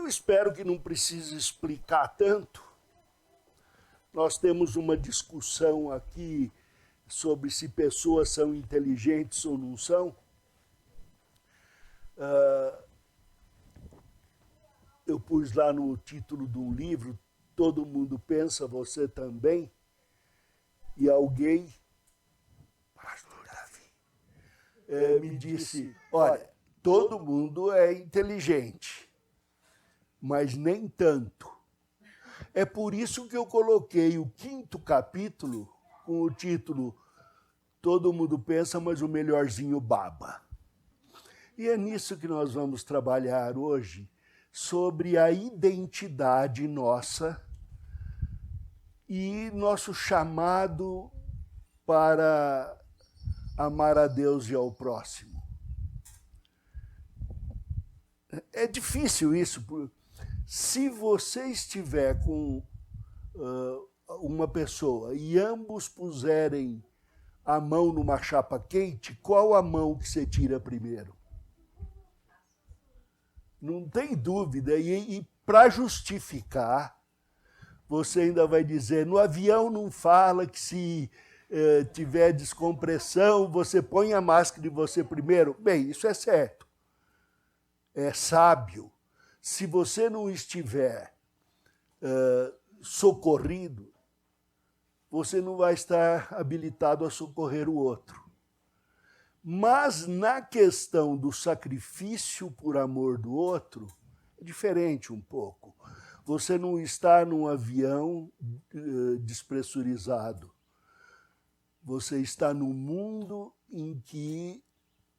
Eu espero que não precise explicar tanto. Nós temos uma discussão aqui sobre se pessoas são inteligentes ou não são. Eu pus lá no título de um livro, Todo Mundo Pensa, Você Também, e alguém, pastor Davi, me disse, olha, todo mundo é inteligente, mas nem tanto. É por isso que eu coloquei o 5º capítulo com o título Todo Mundo Pensa, mas o melhorzinho baba. E é nisso que nós vamos trabalhar hoje, sobre a identidade nossa e nosso chamado para amar a Deus e ao próximo. É difícil isso. Se você estiver com uma pessoa e ambos puserem a mão numa chapa quente, qual a mão que você tira primeiro? Não tem dúvida. E para justificar, você ainda vai dizer, no avião não fala que se tiver descompressão, você põe a máscara de você primeiro. Bem, isso é certo. É sábio. Se você não estiver socorrido, você não vai estar habilitado a socorrer o outro. Mas na questão do sacrifício por amor do outro, é diferente um pouco. Você não está num avião despressurizado. Você está num mundo em que,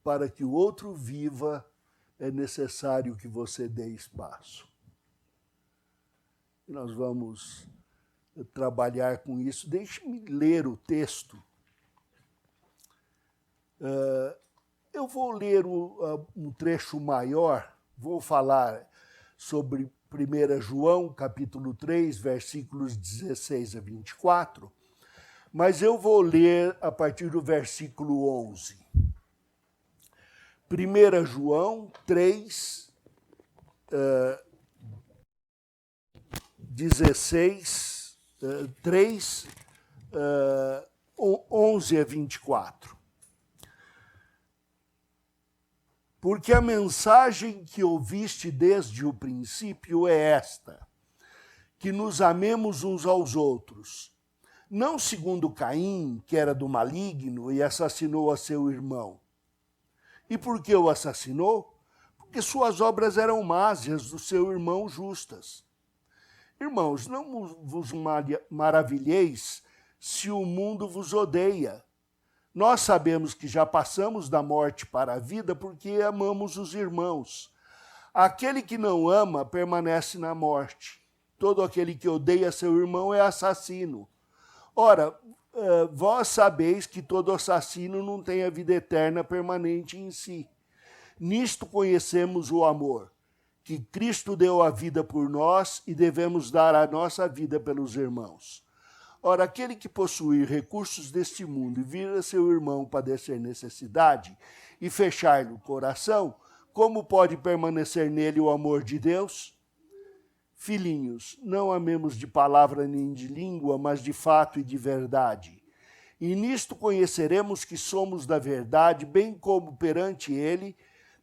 para que o outro viva, é necessário que você dê espaço. E nós vamos trabalhar com isso. Deixe-me ler o texto. Eu vou ler um trecho maior, vou falar sobre 1 João, capítulo 3, versículos 16 a 24, mas eu vou ler a partir do versículo 11. 1 João 3, 16, 3, 11 a 24. Porque a mensagem que ouviste desde o princípio é esta, que nos amemos uns aos outros, não segundo Caim, que era do maligno e assassinou a seu irmão. E por que o assassinou? Porque suas obras eram más e as do seu irmão justas. Irmãos, não vos maravilheis se o mundo vos odeia. Nós sabemos que já passamos da morte para a vida porque amamos os irmãos. Aquele que não ama permanece na morte. Todo aquele que odeia seu irmão é assassino. Ora, vós sabeis que todo assassino não tem a vida eterna permanente em si. Nisto conhecemos o amor, que Cristo deu a vida por nós e devemos dar a nossa vida pelos irmãos. Ora, aquele que possuir recursos deste mundo e vir a seu irmão padecer necessidade e fechar-lhe o coração, como pode permanecer nele o amor de Deus? Filhinhos, não amemos de palavra nem de língua, mas de fato e de verdade. E nisto conheceremos que somos da verdade, bem como perante ele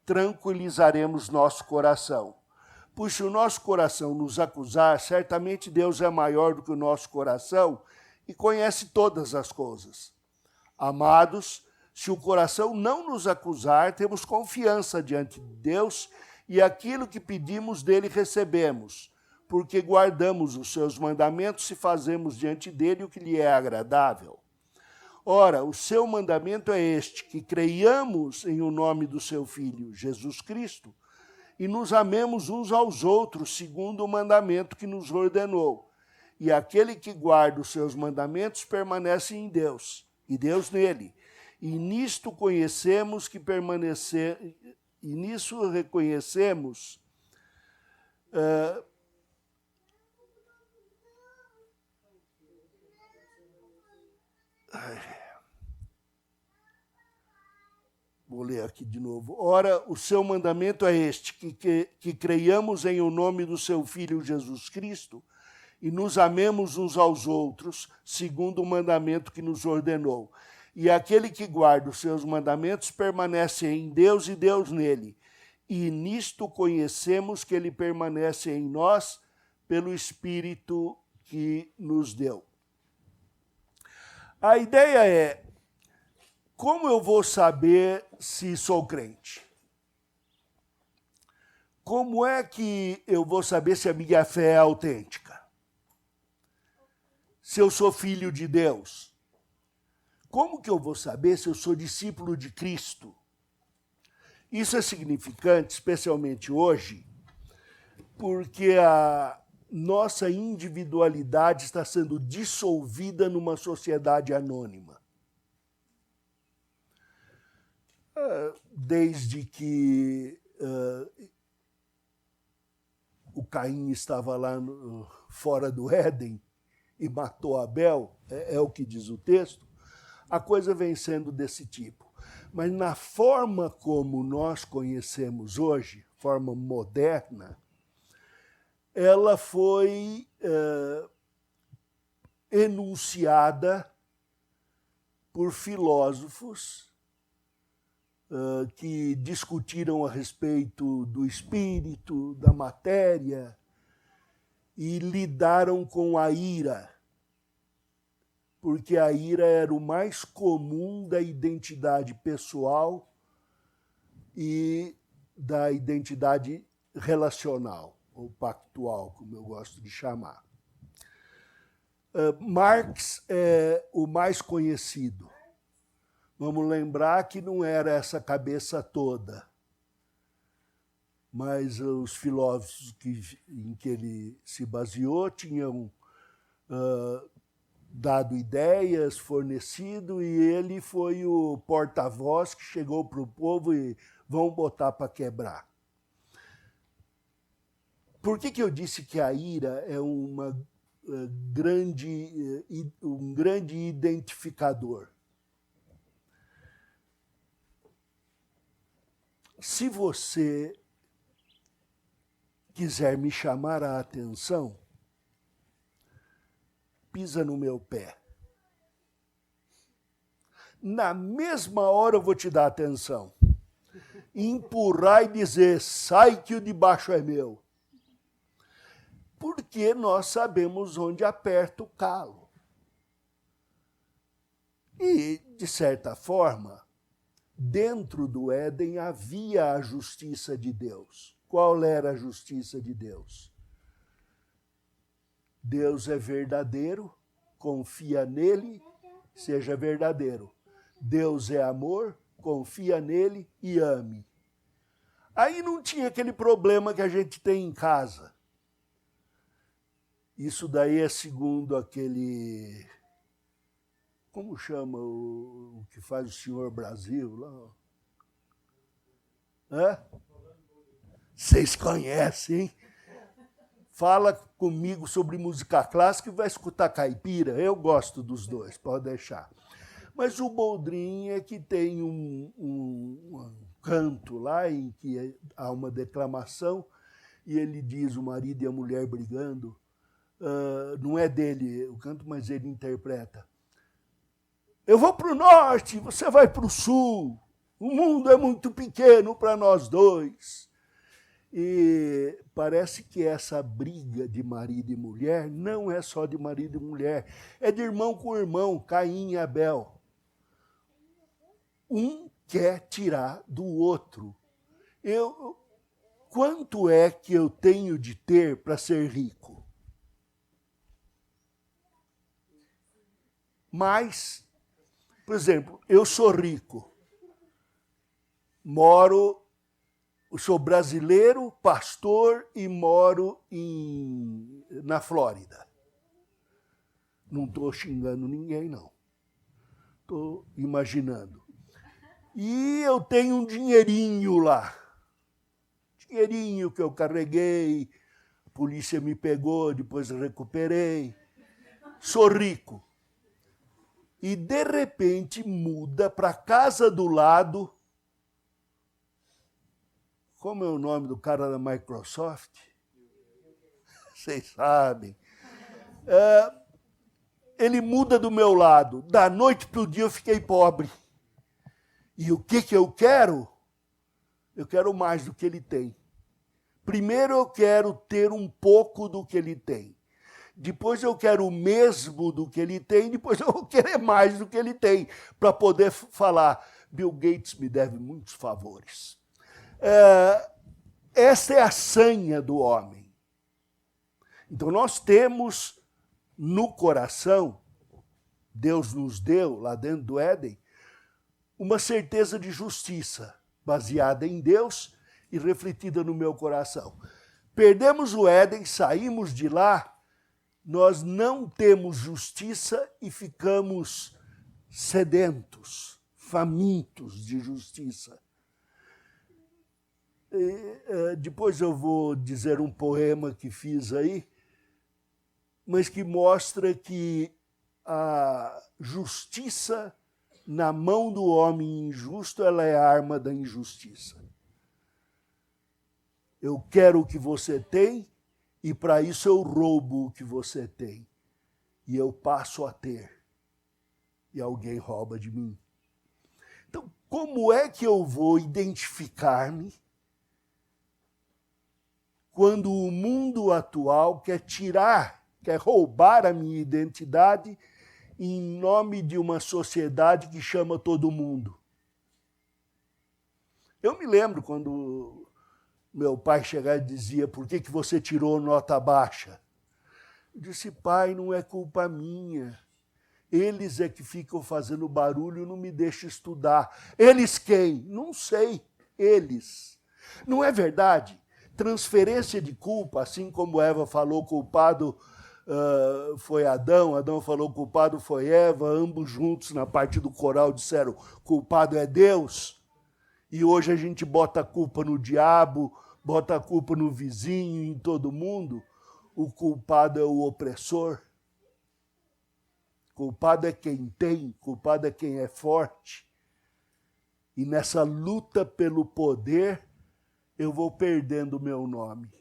tranquilizaremos nosso coração. Pois se o nosso coração nos acusar, certamente Deus é maior do que o nosso coração e conhece todas as coisas. Amados, se o coração não nos acusar, temos confiança diante de Deus e aquilo que pedimos dele recebemos, porque guardamos os seus mandamentos e fazemos diante dele o que lhe é agradável. Ora, o seu mandamento é este, que creiamos em o nome do seu Filho, Jesus Cristo, e nos amemos uns aos outros, segundo o mandamento que nos ordenou. E aquele que guarda os seus mandamentos permanece em Deus, e Deus nele. E nisto conhecemos que permanecer, e nisso reconhecemos Vou ler aqui de novo. Ora, o seu mandamento é este, que creiamos em o nome do seu Filho Jesus Cristo e nos amemos uns aos outros, segundo o mandamento que nos ordenou. E aquele que guarda os seus mandamentos permanece em Deus e Deus nele. E nisto conhecemos que ele permanece em nós pelo Espírito que nos deu. A ideia é, como eu vou saber se sou crente? Como é que eu vou saber se a minha fé é autêntica? Se eu sou filho de Deus? Como que eu vou saber se eu sou discípulo de Cristo? Isso é significante, especialmente hoje, porque a nossa individualidade está sendo dissolvida numa sociedade anônima. Desde que o Caim estava lá fora do Éden e matou Abel, é o que diz o texto, a coisa vem sendo desse tipo. Mas na forma como nós conhecemos hoje, forma moderna, ela foi enunciada por filósofos que discutiram a respeito do espírito, da matéria, e lidaram com a ira, porque a ira era o mais comum da identidade pessoal e da identidade relacional, ou pactual, como eu gosto de chamar. Marx é o mais conhecido. Vamos lembrar que não era essa cabeça toda, mas os filósofos em que ele se baseou tinham dado ideias, fornecido, e ele foi o porta-voz que chegou para o povo e vão botar para quebrar. Por que eu disse que a ira é um grande identificador? Se você quiser me chamar a atenção, pisa no meu pé. Na mesma hora eu vou te dar atenção. Empurrar e dizer, sai que o de baixo é meu. Porque nós sabemos onde aperta o calo. E, de certa forma, dentro do Éden havia a justiça de Deus. Qual era a justiça de Deus? Deus é verdadeiro, confia nele, seja verdadeiro. Deus é amor, confia nele e ame. Aí não tinha aquele problema que a gente tem em casa. Isso daí é segundo aquele... Como chama o que faz o Senhor Brasil lá? Vocês conhecem, hein? Fala comigo sobre música clássica e vai escutar caipira. Eu gosto dos dois, pode deixar. Mas o Boldrin é que tem um canto lá em que há uma declamação e ele diz o marido e a mulher brigando. Não é dele o canto, mas ele interpreta. Eu vou para o norte, você vai para o sul. O mundo é muito pequeno para nós dois. E parece que essa briga de marido e mulher não é só de marido e mulher, é de irmão com irmão, Caim e Abel. Um quer tirar do outro. Quanto é que eu tenho de ter para ser rico? Mas, por exemplo, eu sou rico, sou brasileiro, pastor e moro na Flórida. Não estou xingando ninguém, não. Estou imaginando. E eu tenho um dinheirinho lá. Dinheirinho que eu carreguei, a polícia me pegou, depois recuperei. Sou rico. E, de repente, muda para a casa do lado como é o nome do cara da Microsoft? Vocês sabem. Ele muda do meu lado. Da noite para o dia eu fiquei pobre. E o que eu quero? Eu quero mais do que ele tem. Primeiro eu quero ter um pouco do que ele tem. Depois eu quero o mesmo do que ele tem. Depois eu vou querer mais do que ele tem. Para poder falar, Bill Gates me deve muitos favores. Essa é a sanha do homem. Então nós temos no coração, Deus nos deu, lá dentro do Éden, uma certeza de justiça, baseada em Deus e refletida no meu coração. Perdemos o Éden, saímos de lá, nós não temos justiça e ficamos sedentos, famintos de justiça. Depois eu vou dizer um poema que fiz aí, mas que mostra que a justiça na mão do homem injusto, ela é a arma da injustiça. Eu quero o que você tem e para isso eu roubo o que você tem. E eu passo a ter. E alguém rouba de mim. Então, como é que eu vou identificar-me quando o mundo atual quer roubar a minha identidade em nome de uma sociedade que chama todo mundo? Eu me lembro quando meu pai chegava e dizia, por que você tirou nota baixa? Eu disse, pai, não é culpa minha. Eles é que ficam fazendo barulho, não me deixam estudar. Eles quem? Não sei. Eles. Não é verdade? Transferência de culpa, assim como Eva falou, culpado foi Adão, Adão falou, culpado foi Eva, ambos juntos na parte do coral disseram, culpado é Deus. E hoje a gente bota a culpa no diabo, bota a culpa no vizinho, em todo mundo. O culpado é o opressor. Culpado é quem tem, culpado é quem é forte. E nessa luta pelo poder, eu vou perdendo o meu nome.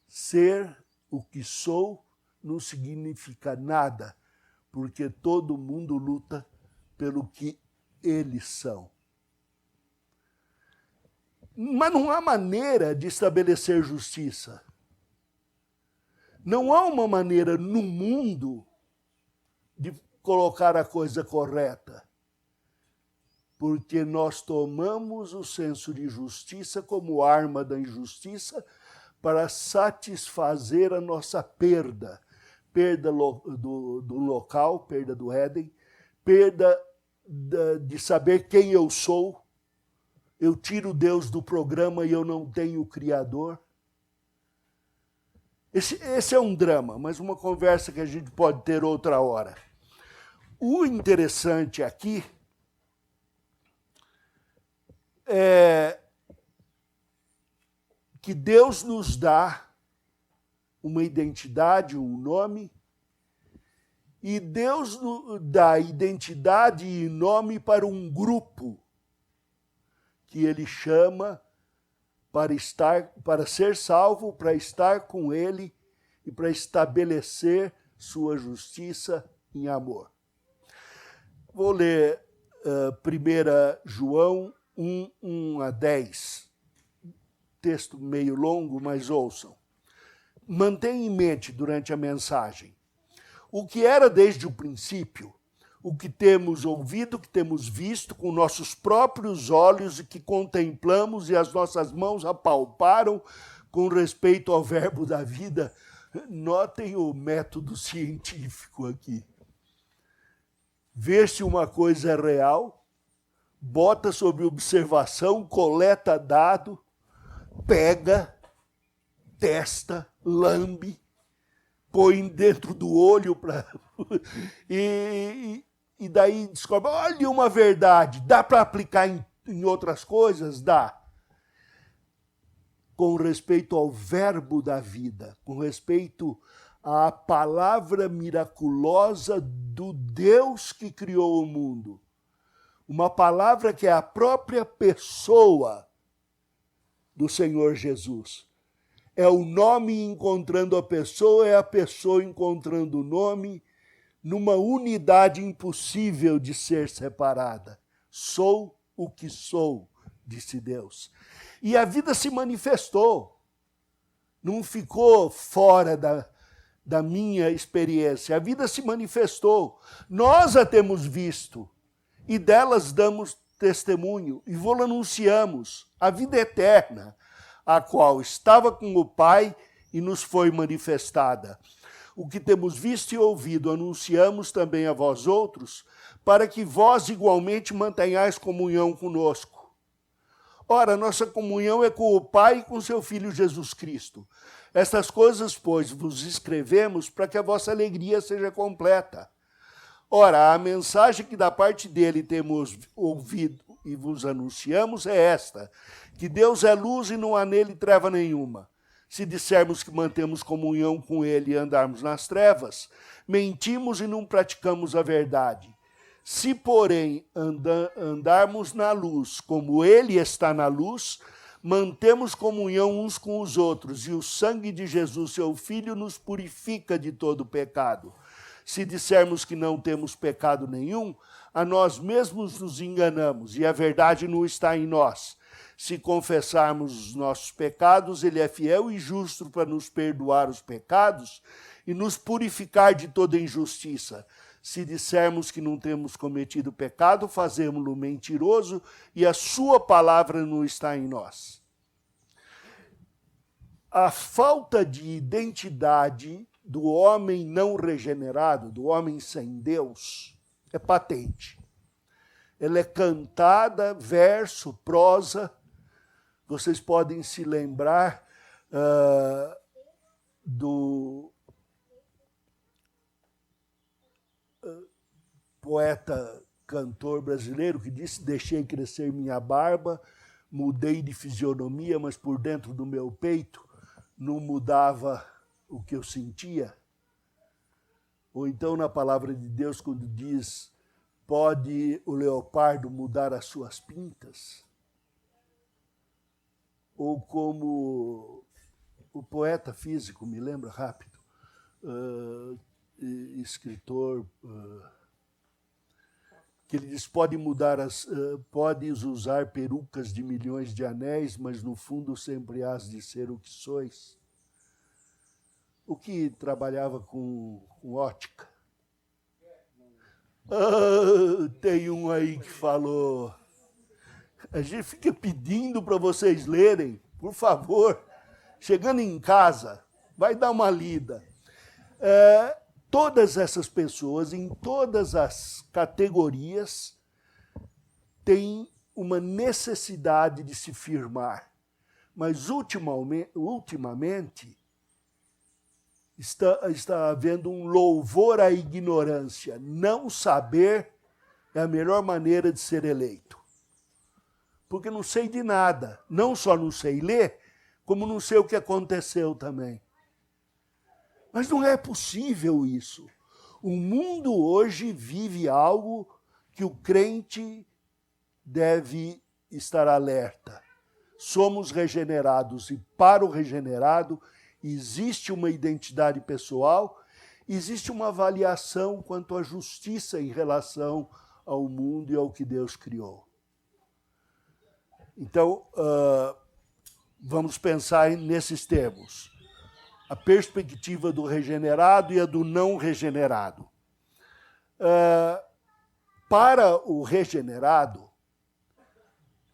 Ser o que sou não significa nada, porque todo mundo luta pelo que eles são. Mas não há maneira de estabelecer justiça. Não há uma maneira no mundo de colocar a coisa correta. Porque nós tomamos o senso de justiça como arma da injustiça para satisfazer a nossa perda. Perda do local, perda do Éden, perda de saber quem eu sou. Eu tiro Deus do programa e eu não tenho o Criador. Esse é um drama, mas uma conversa que a gente pode ter outra hora. O interessante aqui é que Deus nos dá uma identidade, um nome, e Deus nos dá identidade e nome para um grupo que Ele chama para ser salvo, para estar com Ele e para estabelecer sua justiça em amor. Vou ler 1 João 1 a 10. Texto meio longo, mas ouçam. Mantenha em mente durante a mensagem o que era desde o princípio, o que temos ouvido, o que temos visto com nossos próprios olhos e que contemplamos e as nossas mãos apalparam com respeito ao verbo da vida. Notem o método científico aqui. Vê se uma coisa é real, bota sob observação, coleta dado, pega, testa, lambe, põe dentro do olho e daí descobre, olha uma verdade, dá para aplicar em outras coisas? Dá. Com respeito ao verbo da vida, com respeito à palavra miraculosa do Deus que criou o mundo. Uma palavra que é a própria pessoa do Senhor Jesus. É o nome encontrando a pessoa, é a pessoa encontrando o nome, numa unidade impossível de ser separada. Sou o que sou, disse Deus. E a vida se manifestou. Não ficou fora da minha experiência. A vida se manifestou. Nós a temos visto e delas damos testemunho e vou anunciamos a vida eterna, a qual estava com o Pai e nos foi manifestada. O que temos visto e ouvido, anunciamos também a vós outros, para que vós igualmente mantenhais comunhão conosco. Ora, nossa comunhão é com o Pai e com seu Filho Jesus Cristo. Estas coisas, pois, vos escrevemos para que a vossa alegria seja completa. Ora, a mensagem que da parte dele temos ouvido e vos anunciamos é esta, que Deus é luz e não há nele treva nenhuma. Se dissermos que mantemos comunhão com ele e andarmos nas trevas, mentimos e não praticamos a verdade. Se, porém, andarmos na luz, como ele está na luz, mantemos comunhão uns com os outros, e o sangue de Jesus, seu Filho, nos purifica de todo pecado. Se dissermos que não temos pecado nenhum, a nós mesmos nos enganamos, e a verdade não está em nós. Se confessarmos os nossos pecados, ele é fiel e justo para nos perdoar os pecados e nos purificar de toda injustiça. Se dissermos que não temos cometido pecado, fazemo-lo mentiroso e a sua palavra não está em nós. A falta de identidade do homem não regenerado, do homem sem Deus, é patente. Ela é cantada, verso, prosa. Vocês podem se lembrar do poeta, cantor brasileiro que disse: deixei crescer minha barba, mudei de fisionomia, mas por dentro do meu peito não mudava o que eu sentia. Ou então na palavra de Deus, quando diz: pode o leopardo mudar as suas pintas? Ou como o poeta físico, me lembra rápido, escritor, que ele diz: podes usar perucas de milhões de anéis, mas no fundo sempre hás de ser o que sois. O que trabalhava com ótica. Tem um aí que falou. A gente fica pedindo para vocês lerem, por favor. Chegando em casa, vai dar uma lida. Todas essas pessoas, em todas as categorias, têm uma necessidade de se firmar. Mas, ultimamente, está havendo um louvor à ignorância. Não saber é a melhor maneira de ser eleito. Porque não sei de nada. Não só não sei ler, como não sei o que aconteceu também. Mas não é possível isso. O mundo hoje vive algo que o crente deve estar alerta. Somos regenerados e para o regenerado existe uma identidade pessoal, existe uma avaliação quanto à justiça em relação ao mundo e ao que Deus criou. Então, vamos pensar nesses termos. A perspectiva do regenerado e a do não regenerado. Para o regenerado,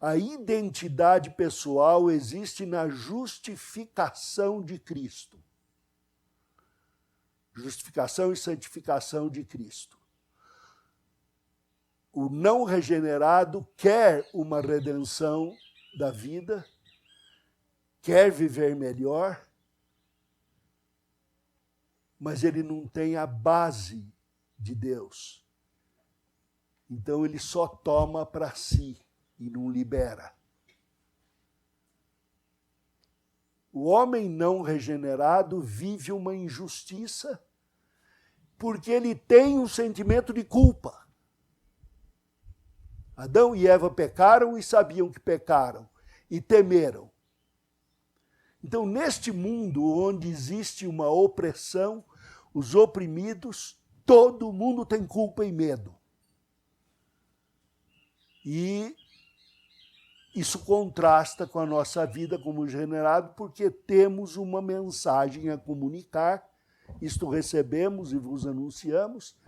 a identidade pessoal existe na justificação de Cristo. Justificação e santificação de Cristo. O não regenerado quer uma redenção da vida, quer viver melhor, mas ele não tem a base de Deus. Então ele só toma para si e não libera. O homem não regenerado vive uma injustiça porque ele tem um sentimento de culpa. Adão e Eva pecaram e sabiam que pecaram e temeram. Então, neste mundo onde existe uma opressão, os oprimidos, todo mundo tem culpa e medo. E isso contrasta com a nossa vida como generado, porque temos uma mensagem a comunicar, isto recebemos e vos anunciamos,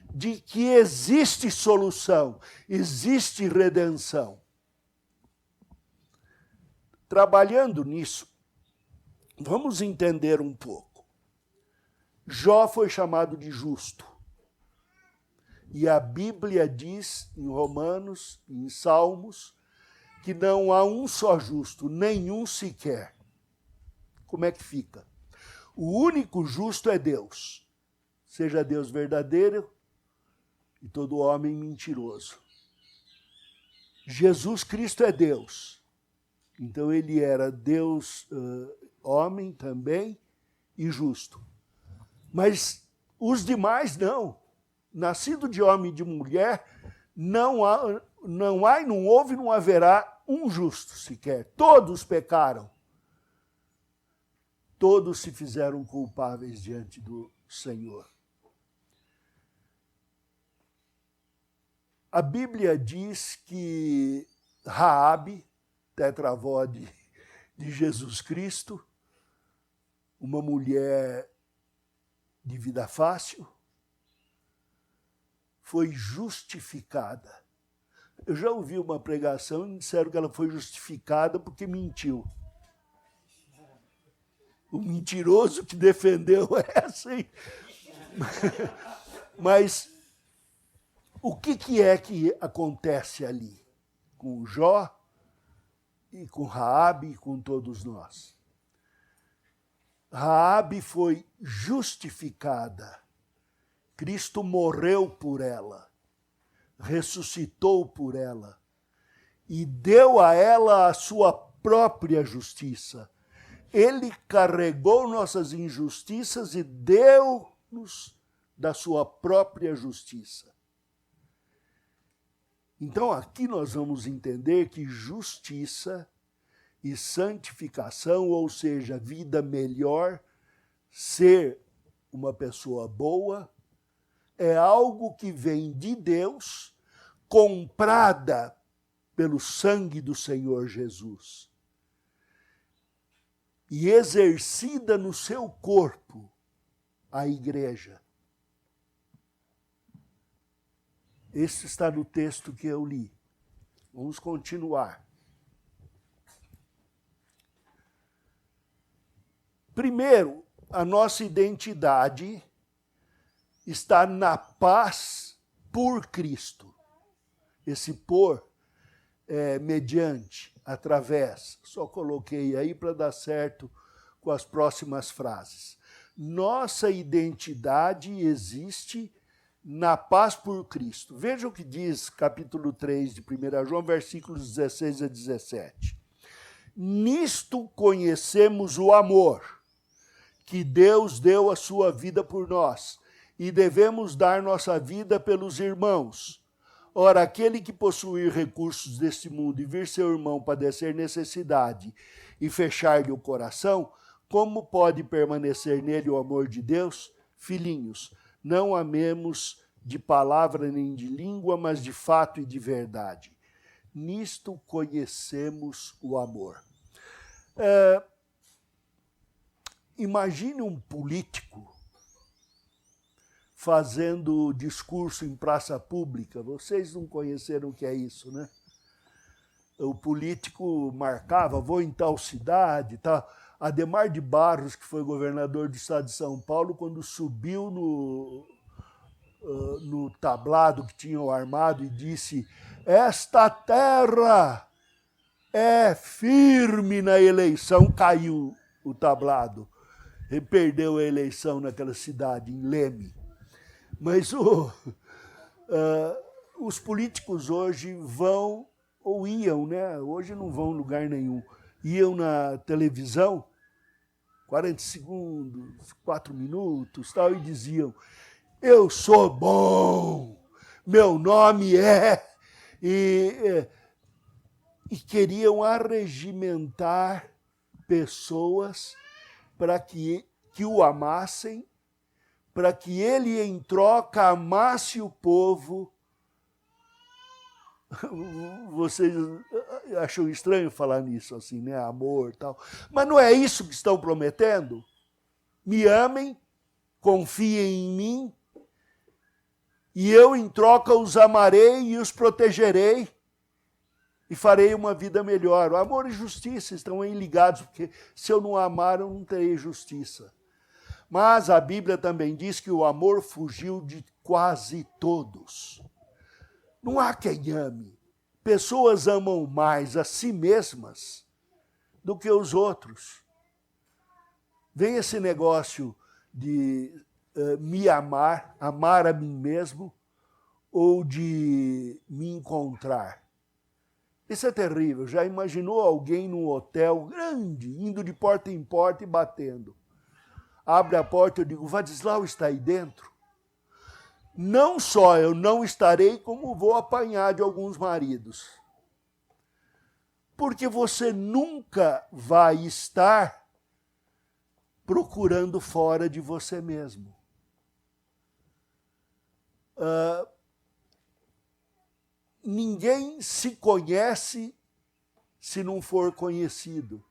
de que existe solução, existe redenção. Trabalhando nisso, vamos entender um pouco. Jó foi chamado de justo. E a Bíblia diz, em Romanos, em Salmos, que não há um só justo, nenhum sequer. Como é que fica? O único justo é Deus. Seja Deus verdadeiro e todo homem mentiroso. Jesus Cristo é Deus. Então ele era Deus, homem também e justo. Mas os demais não. Nascido de homem e de mulher, não há e não houve e não haverá um justo sequer. Todos pecaram. Todos se fizeram culpáveis diante do Senhor. A Bíblia diz que Raabe, tetravó de Jesus Cristo, uma mulher de vida fácil, foi justificada. Eu já ouvi uma pregação e disseram que ela foi justificada porque mentiu. O mentiroso que defendeu essa, hein? Mas o que é que acontece ali com Jó e com Raabe e com todos nós? Raabe foi justificada. Cristo morreu por ela, ressuscitou por ela e deu a ela a sua própria justiça. Ele carregou nossas injustiças e deu-nos da sua própria justiça. Então aqui nós vamos entender que justiça e santificação, ou seja, vida melhor, ser uma pessoa boa, é algo que vem de Deus, comprada pelo sangue do Senhor Jesus e exercida no seu corpo, a igreja. Esse está no texto que eu li. Vamos continuar. Primeiro, a nossa identidade está na paz por Cristo. Esse por é mediante, através. Só coloquei aí para dar certo com as próximas frases. Nossa identidade existe na paz por Cristo. Veja o que diz capítulo 3 de 1 João, versículos 16 a 17. Nisto conhecemos o amor, que Deus deu a sua vida por nós, e devemos dar nossa vida pelos irmãos. Ora, aquele que possuir recursos deste mundo e vir seu irmão padecer necessidade e fechar-lhe o coração, como pode permanecer nele o amor de Deus? Filhinhos, não amemos de palavra nem de língua, mas de fato e de verdade. Nisto conhecemos o amor. Imagine um político fazendo discurso em praça pública. Vocês não conheceram o que é isso, né? O político marcava, vou em tal cidade, tal. Adhemar de Barros, que foi governador do estado de São Paulo, quando subiu no tablado que tinham armado e disse: esta terra é firme na eleição, caiu o tablado. Ele perdeu a eleição naquela cidade, em Leme. Mas os políticos hoje vão, ou iam, né? Hoje não vão em lugar nenhum. Iam na televisão, 40 segundos, 4 minutos, tal, e diziam: eu sou bom, meu nome é... E queriam arregimentar pessoas para que o amassem, para que ele, em troca, amasse o povo. Vocês acham estranho falar nisso, assim, né? Amor e tal. Mas não é isso que estão prometendo? Me amem, confiem em mim, e eu, em troca, os amarei e os protegerei, e farei uma vida melhor. O amor e justiça estão aí ligados, porque se eu não amar, eu não terei justiça. Mas a Bíblia também diz que o amor fugiu de quase todos. Não há quem ame. Pessoas amam mais a si mesmas do que os outros. Vem esse negócio de me amar, amar a mim mesmo, ou de me encontrar. Isso é terrível. Já imaginou alguém num hotel grande, indo de porta em porta e batendo? Abre a porta e eu digo, Vadislau está aí dentro? Não só eu não estarei, como vou apanhar de alguns maridos. Porque você nunca vai estar procurando fora de você mesmo. Ninguém se conhece se não for conhecido.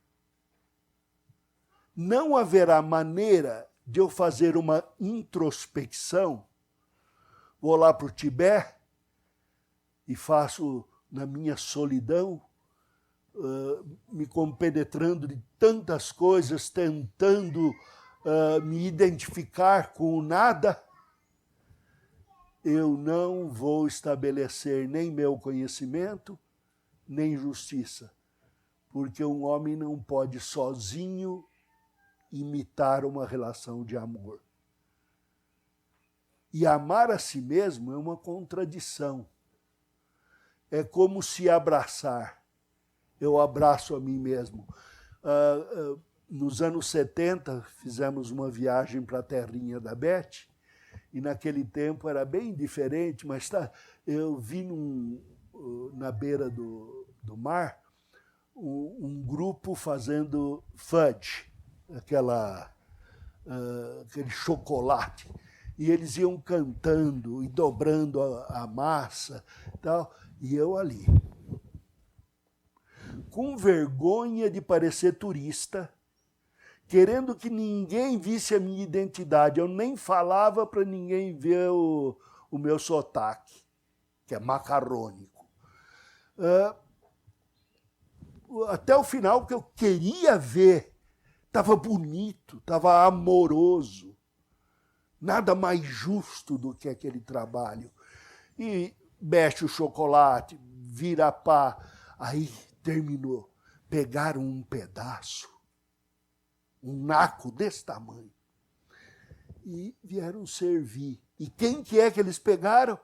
Não haverá maneira de eu fazer uma introspecção. Vou lá para o Tibete e faço, na minha solidão, me compenetrando de tantas coisas, tentando me identificar com o nada. Eu não vou estabelecer nem meu conhecimento, nem justiça, porque um homem não pode sozinho imitar uma relação de amor. E amar a si mesmo é uma contradição. É como se abraçar. Eu abraço a mim mesmo. Nos anos 70, fizemos uma viagem para a terrinha da Beth, e naquele tempo era bem diferente, mas eu vi na beira do mar um grupo fazendo fudge, aquele chocolate. E eles iam cantando e dobrando a massa e tal, e eu ali, com vergonha de parecer turista, querendo que ninguém visse a minha identidade. Eu nem falava para ninguém ver o meu sotaque, que é macarrônico. Até o final, que eu queria ver, estava bonito, estava amoroso. Nada mais justo do que aquele trabalho. E mexe o chocolate, vira pá. Aí terminou. Pegaram um pedaço, um naco desse tamanho, e vieram servir. E quem que é que eles pegaram?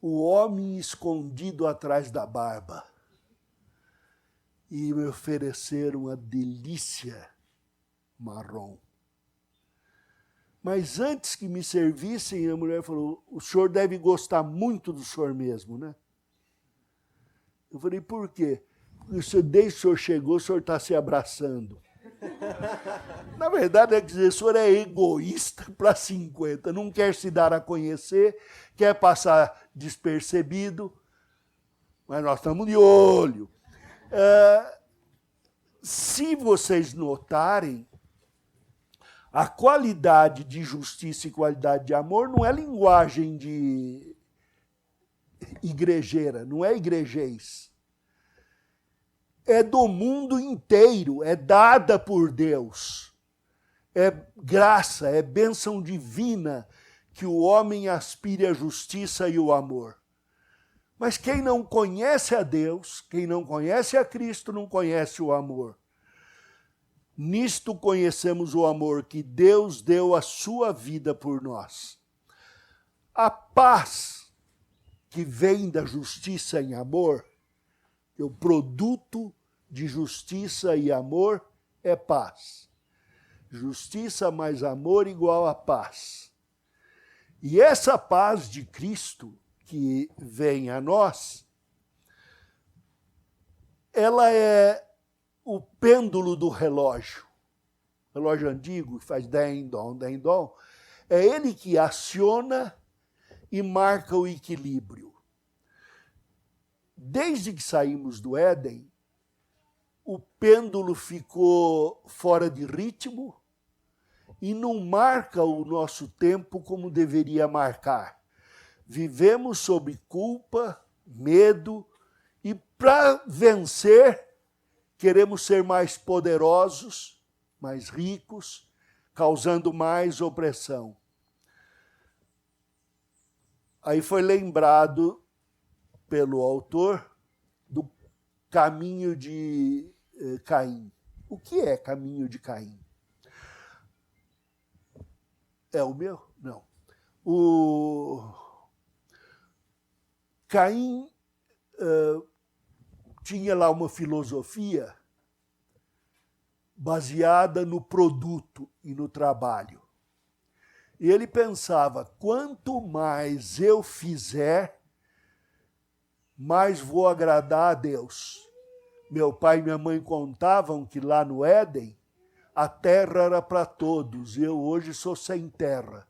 O homem escondido atrás da barba. E me ofereceram uma delícia marrom. Mas antes que me servissem, a mulher falou, o senhor deve gostar muito do senhor mesmo, né? Eu falei, por quê? Porque desde que o senhor chegou, o senhor está se abraçando. Na verdade, é dizer, o senhor é egoísta para 50, não quer se dar a conhecer, quer passar despercebido, mas nós estamos de olho. Se vocês notarem, a qualidade de justiça e qualidade de amor não é linguagem de igrejeira, não é igrejês. É do mundo inteiro, é dada por Deus. É graça, é bênção divina que o homem aspire à justiça e o amor. Mas quem não conhece a Deus, quem não conhece a Cristo, não conhece o amor. Nisto conhecemos o amor, que Deus deu a sua vida por nós. A paz que vem da justiça em amor, o produto de justiça e amor é paz. Justiça mais amor igual a paz. E essa paz de Cristo que vem a nós, ela é o pêndulo do relógio antigo, que faz den-don, é ele que aciona e marca o equilíbrio. Desde que saímos do Éden, o pêndulo ficou fora de ritmo e não marca o nosso tempo como deveria marcar. Vivemos sob culpa, medo, e para vencer, queremos ser mais poderosos, mais ricos, causando mais opressão. Aí foi lembrado pelo autor do caminho de Caim. O que é caminho de Caim? É o meu? Não. O Caim tinha lá uma filosofia baseada no produto e no trabalho. E ele pensava, quanto mais eu fizer, mais vou agradar a Deus. Meu pai e minha mãe contavam que lá no Éden, a terra era para todos, e eu hoje sou sem terra.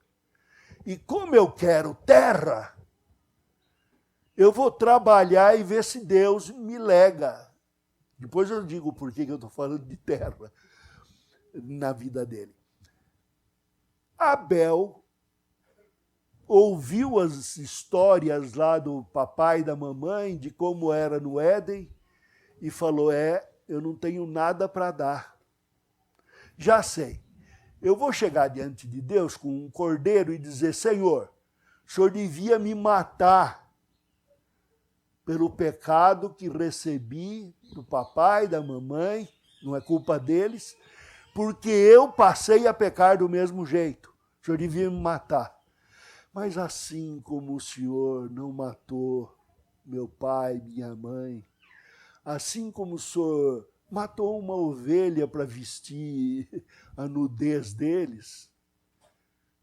E como eu quero terra, eu vou trabalhar e ver se Deus me lega. Depois eu digo por que eu estou falando de terra na vida dele. Abel ouviu as histórias lá do papai e da mamãe, de como era no Éden, e falou, eu não tenho nada para dar. Já sei, eu vou chegar diante de Deus com um cordeiro e dizer, Senhor, o Senhor devia me matar pelo pecado que recebi do papai, da mamãe, não é culpa deles, porque eu passei a pecar do mesmo jeito. O Senhor devia me matar. Mas assim como o Senhor não matou meu pai, minha mãe, assim como o Senhor matou uma ovelha para vestir a nudez deles,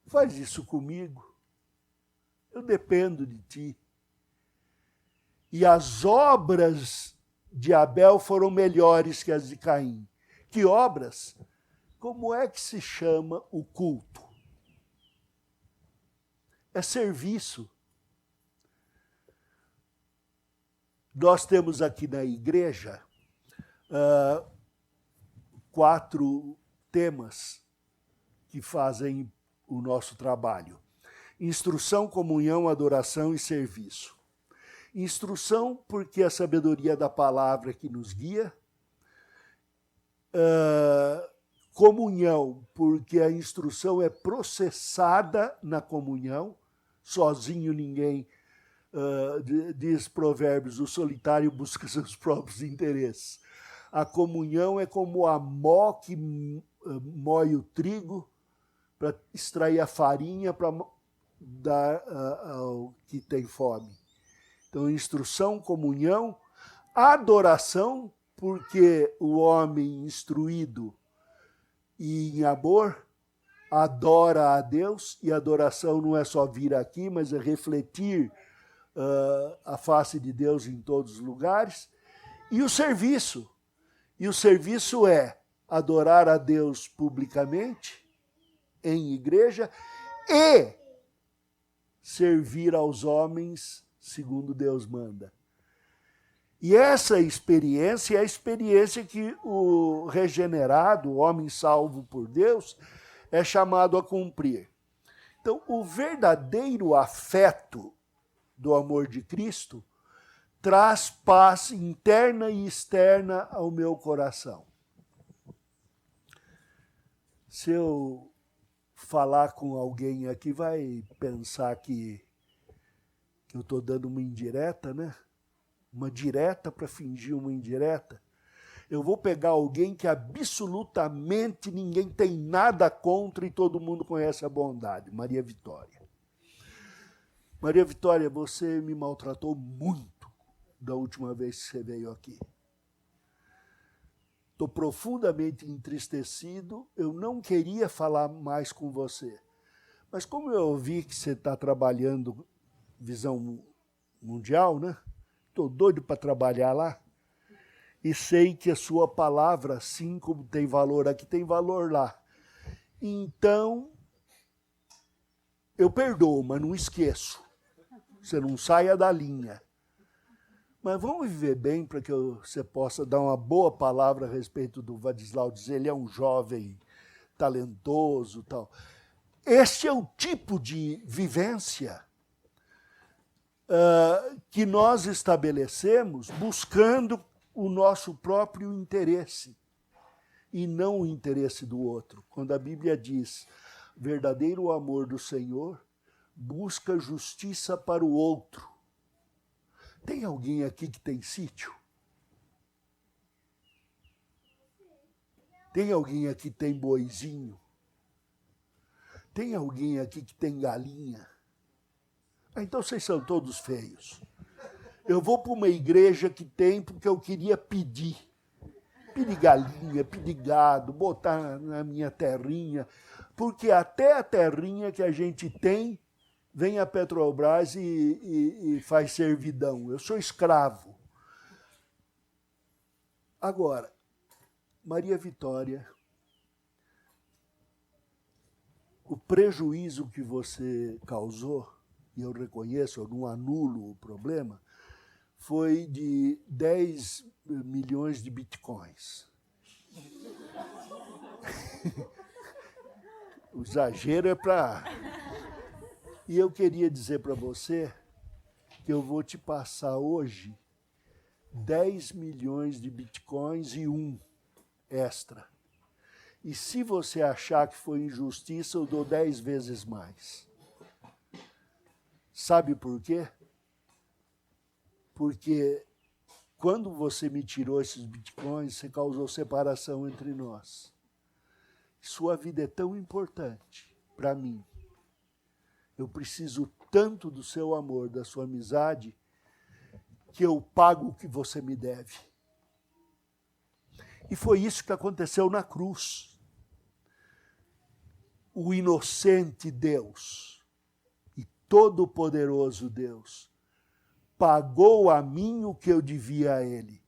faz isso comigo. Eu dependo de ti. E as obras de Abel foram melhores que as de Caim. Que obras? Como é que se chama o culto? É serviço. Nós temos aqui na igreja 4 temas que fazem o nosso trabalho. Instrução, comunhão, adoração e serviço. Instrução, porque é a sabedoria da palavra que nos guia. Comunhão, porque a instrução é processada na comunhão. Sozinho ninguém, diz Provérbios, o solitário busca seus próprios interesses. A comunhão é como a mó que moe o trigo para extrair a farinha para dar ao que tem fome. Então, instrução, comunhão, adoração, porque o homem instruído e em amor adora a Deus, e adoração não é só vir aqui, mas é refletir a face de Deus em todos os lugares. E o serviço é adorar a Deus publicamente, em igreja, e servir aos homens segundo Deus manda. E essa experiência é a experiência que o regenerado, o homem salvo por Deus, é chamado a cumprir. Então, o verdadeiro afeto do amor de Cristo traz paz interna e externa ao meu coração. Se eu falar com alguém aqui, vai pensar que eu estou dando uma indireta, né? Uma direta para fingir uma indireta. Eu vou pegar alguém que absolutamente ninguém tem nada contra e todo mundo conhece a bondade. Maria Vitória. Maria Vitória, você me maltratou muito da última vez que você veio aqui. Estou profundamente entristecido, eu não queria falar mais com você. Mas como eu vi que você está trabalhando visão mundial, né? Estou doido para trabalhar lá. e sei que a sua palavra, assim como tem valor aqui, tem valor lá. Então, eu perdoo, mas não esqueço. Você não saia da linha. Mas vamos viver bem para que você possa dar uma boa palavra a respeito do Vadislau, dizer ele é um jovem talentoso, tal. Este é o tipo de vivência que nós estabelecemos buscando o nosso próprio interesse e não o interesse do outro. Quando a Bíblia diz, verdadeiro amor do Senhor busca justiça para o outro. Tem alguém aqui que tem sítio? Tem alguém aqui que tem boizinho? Tem alguém aqui que tem galinha? Então vocês são todos feios. Eu vou para uma igreja que tem porque eu queria pedir. Pedir galinha, pedir gado, botar na minha terrinha. Porque até a terrinha que a gente tem, vem a Petrobras e faz servidão. Eu sou escravo. Agora, Maria Vitória, o prejuízo que você causou, e eu reconheço, eu não anulo o problema, foi de 10 milhões de bitcoins. O exagero é para... E eu queria dizer para você que eu vou te passar hoje 10 milhões de bitcoins e um extra. E se você achar que foi injustiça, eu dou 10 vezes mais. Sabe por quê? Porque quando você me tirou esses bitcoins, você causou separação entre nós. Sua vida é tão importante para mim. Eu preciso tanto do seu amor, da sua amizade, que eu pago o que você me deve. E foi isso que aconteceu na cruz. O inocente Deus e todo-poderoso Deus pagou a mim o que eu devia a Ele.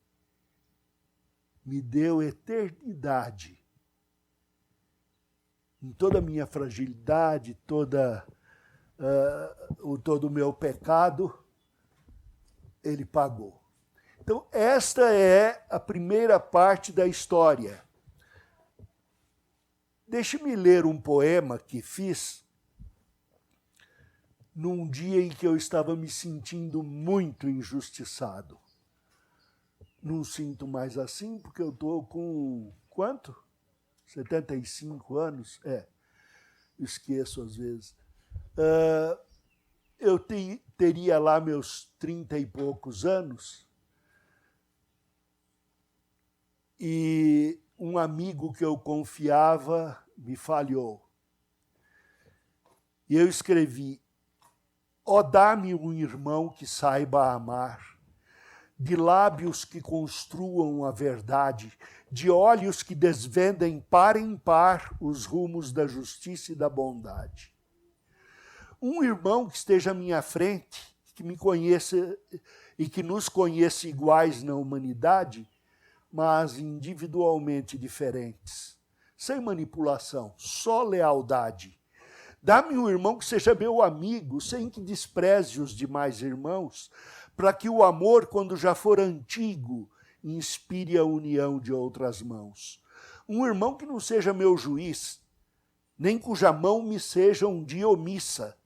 Me deu eternidade. Em toda a minha fragilidade, todo o meu pecado, Ele pagou. Então, esta é a primeira parte da história. Deixe-me ler um poema que fiz num dia em que eu estava me sentindo muito injustiçado. Não sinto mais assim, porque eu estou com, quanto? 75 anos? Esqueço às vezes. Eu teria lá meus 30 e poucos anos, e um amigo que eu confiava me falhou. E eu escrevi, dá-me um irmão que saiba amar, de lábios que construam a verdade, de olhos que desvendem par em par os rumos da justiça e da bondade. Um irmão que esteja à minha frente, que me conheça e que nos conheça iguais na humanidade, mas individualmente diferentes, sem manipulação, só lealdade. Dá-me um irmão que seja meu amigo, sem que despreze os demais irmãos, para que o amor, quando já for antigo, inspire a união de outras mãos. Um irmão que não seja meu juiz, nem cuja mão me seja um dia omissa,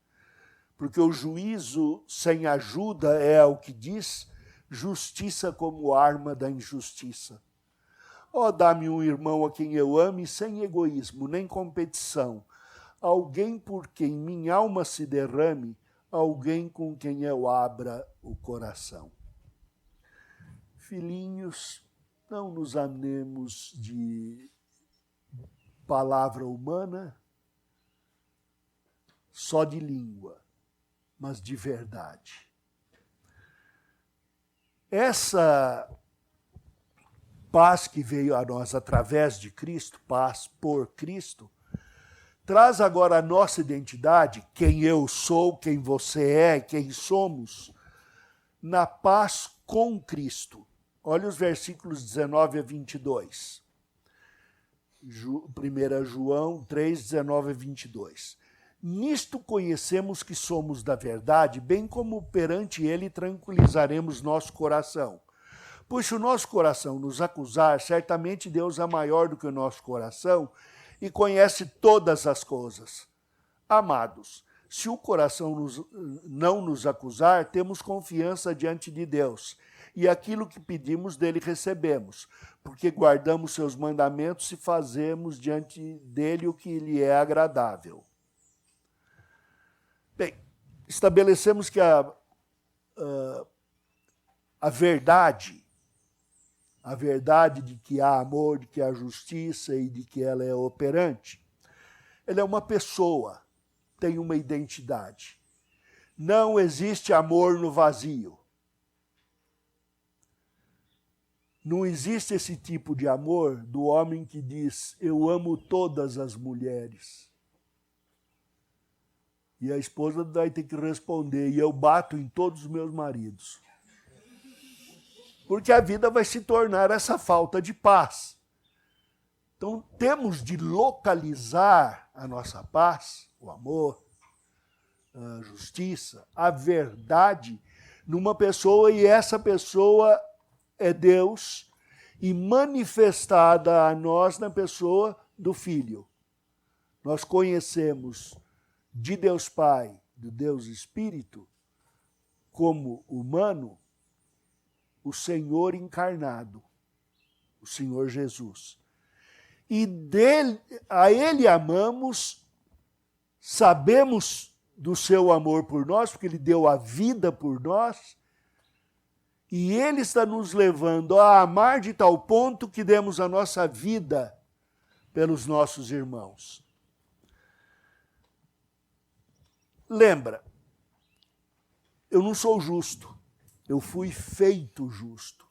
porque o juízo sem ajuda é o que diz, justiça como arma da injustiça. Dá-me um irmão a quem eu ame sem egoísmo, nem competição, alguém por quem minha alma se derrame, alguém com quem eu abra o coração. Filhinhos, não nos amemos de palavra humana, só de língua, mas de verdade. Essa paz que veio a nós através de Cristo, paz por Cristo, traz agora a nossa identidade, quem eu sou, quem você é, quem somos, na paz com Cristo. Olha os versículos 19 a 22. 1 João 3, 19 a 22. Nisto conhecemos que somos da verdade, bem como perante ele tranquilizaremos nosso coração. Pois se o nosso coração nos acusar, certamente Deus é maior do que o nosso coração e conhece todas as coisas. Amados, se o coração não nos acusar, temos confiança diante de Deus, e aquilo que pedimos dele recebemos, porque guardamos seus mandamentos e fazemos diante dele o que lhe é agradável. Bem, estabelecemos que a verdade de que há amor, de que há justiça e de que ela é operante, ela é uma pessoa, tem uma identidade. Não existe amor no vazio. Não existe esse tipo de amor do homem que diz, eu amo todas as mulheres. E a esposa vai ter que responder, e eu bato em todos os meus maridos. Porque a vida vai se tornar essa falta de paz. Então, temos de localizar a nossa paz, o amor, a justiça, a verdade numa pessoa, e essa pessoa é Deus, e manifestada a nós na pessoa do Filho. Nós conhecemos de Deus Pai, do Deus Espírito, como humano, o Senhor encarnado, o Senhor Jesus. E a Ele amamos, sabemos do seu amor por nós, porque Ele deu a vida por nós, e Ele está nos levando a amar de tal ponto que demos a nossa vida pelos nossos irmãos. Lembra, eu não sou justo, eu fui feito justo.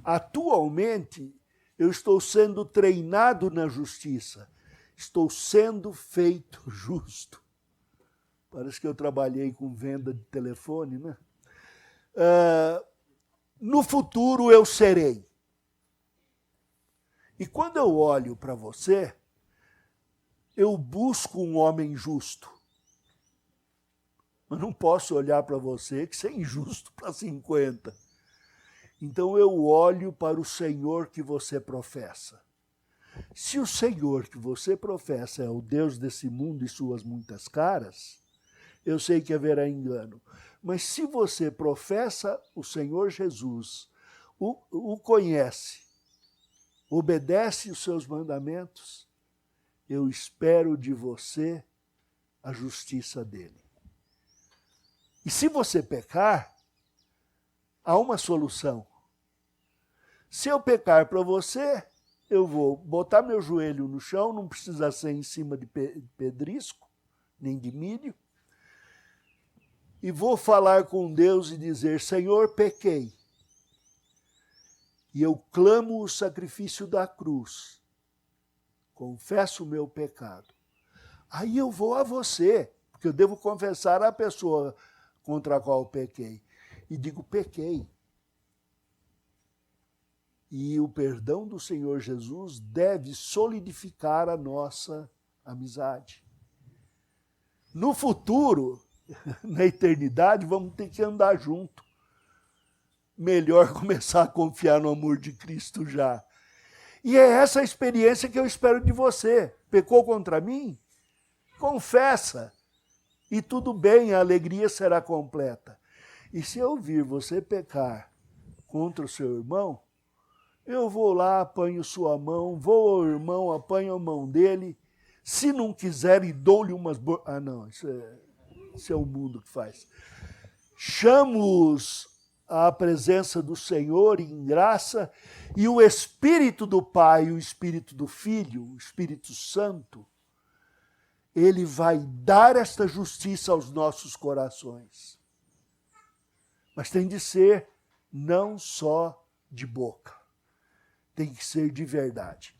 Atualmente, eu estou sendo treinado na justiça, estou sendo feito justo. Parece que eu trabalhei com venda de telefone, né? No futuro eu serei. E quando eu olho para você, eu busco um homem justo. Mas não posso olhar para você que você é injusto para 50. Então eu olho para o Senhor que você professa. Se o Senhor que você professa é o Deus desse mundo e suas muitas caras, eu sei que haverá engano. Mas se você professa o Senhor Jesus, o conhece, obedece os seus mandamentos, eu espero de você a justiça dele. E se você pecar, há uma solução. Se eu pecar para você, eu vou botar meu joelho no chão, não precisa ser em cima de pedrisco, nem de milho, e vou falar com Deus e dizer, Senhor, pequei. E eu clamo o sacrifício da cruz. Confesso o meu pecado. Aí eu vou a você, porque eu devo confessar a pessoa contra a qual pequei. E digo, pequei. E o perdão do Senhor Jesus deve solidificar a nossa amizade. No futuro, na eternidade, vamos ter que andar junto. Melhor começar a confiar no amor de Cristo já. E é essa a experiência que eu espero de você. Pecou contra mim? Confessa. E tudo bem, a alegria será completa. E se eu vir você pecar contra o seu irmão, eu vou lá, apanho sua mão, vou ao irmão, apanho a mão dele. Se não quiser, e dou-lhe umas... não, isso é o mundo que faz. Chamo-os à presença do Senhor em graça, e o Espírito do Pai, o Espírito do Filho, o Espírito Santo, ele vai dar esta justiça aos nossos corações. Mas tem de ser não só de boca, tem que ser de verdade.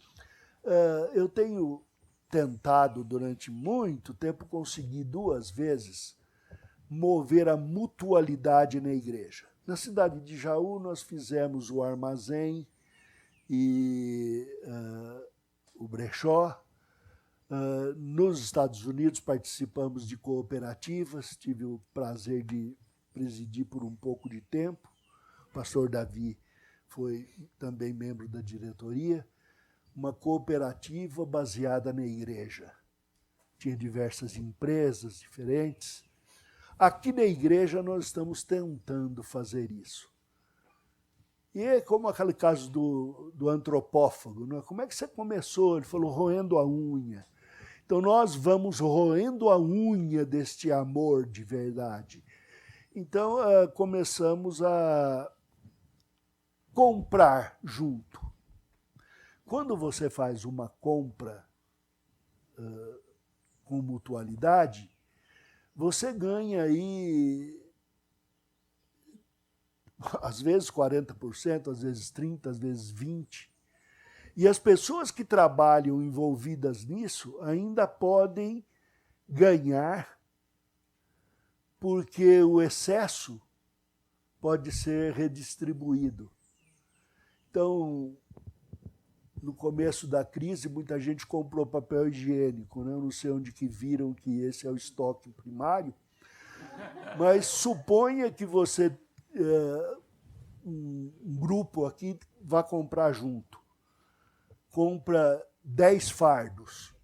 Eu tenho tentado durante muito tempo, consegui 2 vezes, mover a mutualidade na igreja. Na cidade de Jaú, nós fizemos o armazém e o brechó. Nos Estados Unidos, participamos de cooperativas. Tive o prazer de presidir por um pouco de tempo. O pastor Davi foi também membro da diretoria. Uma cooperativa baseada na igreja. Tinha diversas empresas diferentes. Aqui na igreja nós estamos tentando fazer isso. E é como aquele caso do antropófago, né? Como é que você começou? Ele falou, roendo a unha. Então nós vamos roendo a unha deste amor de verdade. Então começamos a comprar junto. Quando você faz uma compra com mutualidade, você ganha aí, às vezes 40%, às vezes 30%, às vezes 20%. E as pessoas que trabalham envolvidas nisso ainda podem ganhar, porque o excesso pode ser redistribuído. Então, no começo da crise, muita gente comprou papel higiênico, né? Eu não sei onde que viram que esse é o estoque primário, mas suponha que você, um grupo aqui, vá comprar junto. Compra 10 fardos,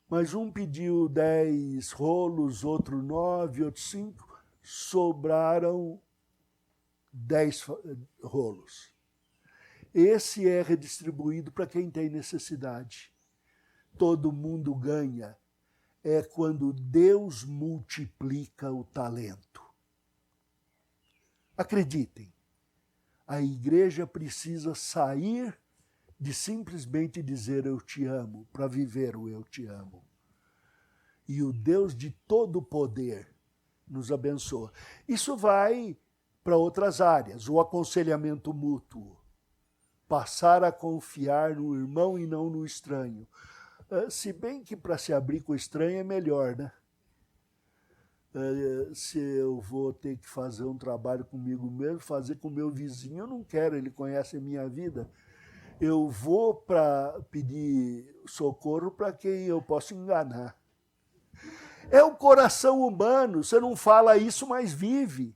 mas um pediu 10 rolos, outro 9, outro 5, sobraram 10 rolos. Esse é redistribuído para quem tem necessidade. Todo mundo ganha. É quando Deus multiplica o talento. Acreditem, a igreja precisa sair de simplesmente dizer eu te amo, para viver o eu te amo. E o Deus de todo poder nos abençoa. Isso vai para outras áreas, o aconselhamento mútuo. Passar a confiar no irmão e não no estranho. Se bem que para se abrir com o estranho é melhor, né? Se eu vou ter que fazer um trabalho comigo mesmo, fazer com o meu vizinho, eu não quero, ele conhece a minha vida. Eu vou para pedir socorro para quem eu posso enganar. É o coração humano, você não fala isso, mas vive.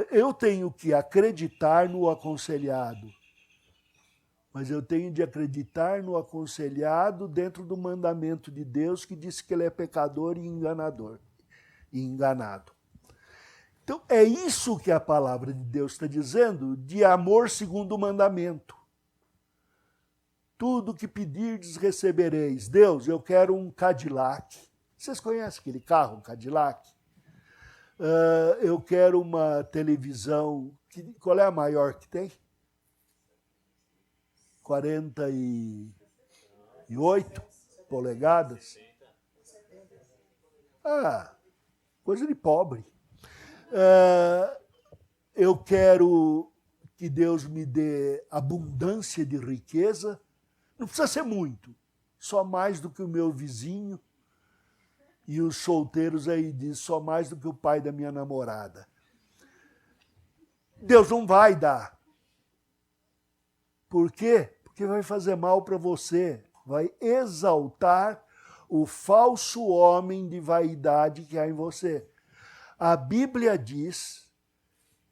Eu tenho que acreditar no aconselhado, mas eu tenho de acreditar no aconselhado dentro do mandamento de Deus que diz que ele é pecador e enganador, e enganado. Então é isso que a palavra de Deus está dizendo, de amor segundo o mandamento. Tudo que pedirdes recebereis. Deus, eu quero um Cadillac. Vocês conhecem aquele carro, um Cadillac? Eu quero uma televisão, qual é a maior que tem? 48 polegadas? Coisa de pobre. Eu quero que Deus me dê abundância de riqueza, não precisa ser muito, só mais do que o meu vizinho. E os solteiros aí dizem, só mais do que o pai da minha namorada. Deus não vai dar. Por quê? Porque vai fazer mal para você. Vai exaltar o falso homem de vaidade que há em você. A Bíblia diz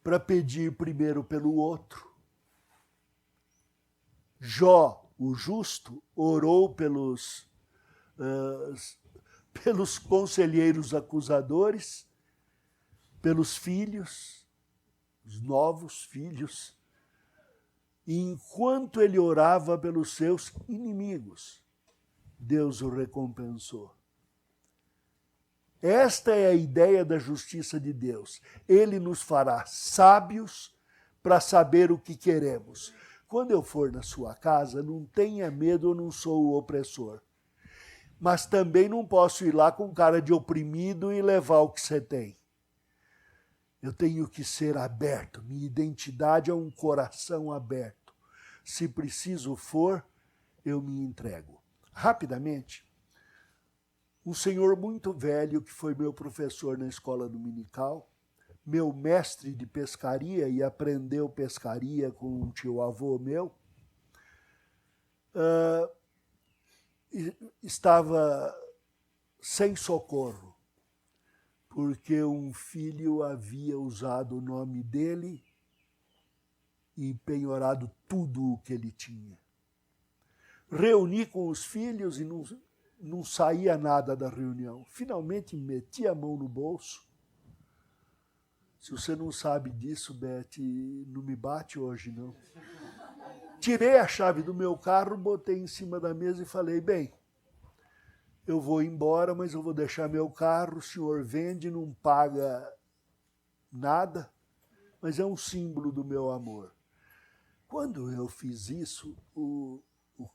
para pedir primeiro pelo outro. Jó, o justo, orou pelos conselheiros acusadores, pelos filhos, os novos filhos, e enquanto ele orava pelos seus inimigos, Deus o recompensou. Esta é a ideia da justiça de Deus. Ele nos fará sábios para saber o que queremos. Quando eu for na sua casa, não tenha medo, eu não sou o opressor. Mas também não posso ir lá com cara de oprimido e levar o que você tem. Eu tenho que ser aberto. Minha identidade é um coração aberto. Se preciso for, eu me entrego. Rapidamente, um senhor muito velho, que foi meu professor na escola dominical, meu mestre de pescaria e aprendeu pescaria com um tio-avô meu, estava sem socorro, porque um filho havia usado o nome dele e penhorado tudo o que ele tinha. Reuni com os filhos e não saía nada da reunião. Finalmente meti a mão no bolso. Se você não sabe disso, Beth, não me bate hoje, não. Tirei a chave do meu carro, botei em cima da mesa e falei, bem, eu vou embora, mas eu vou deixar meu carro, o senhor vende, não paga nada, mas é um símbolo do meu amor. Quando eu fiz isso, o